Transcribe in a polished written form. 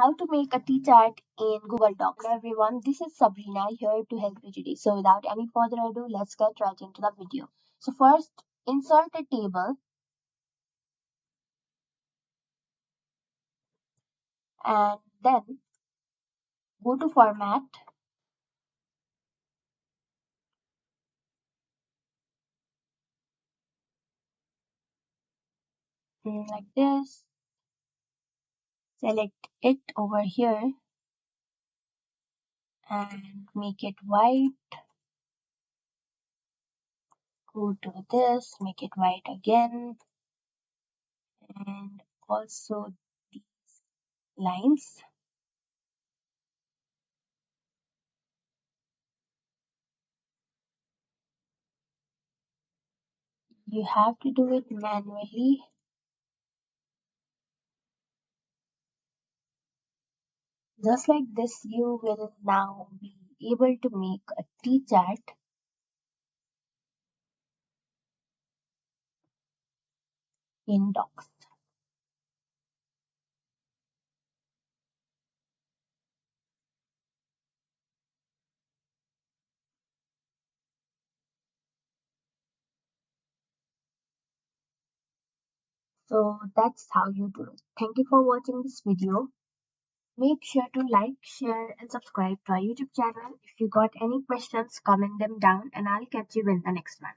How to make a T-chart in Google Docs. Hello everyone, this is Sabrina here to help you today. So without any further ado, let's get right into the video. So first, insert a table and then go to format, like this, select it over here and make it white. Go to this, make it white again, and also these lines. You have to do it manually. Just like this, you will now be able to make a T-chart in Docs. So that's how you do it. Thank you for watching this video. Make sure to like, share, and subscribe to our YouTube channel. If you got any questions, comment them down, and I'll catch you in the next one.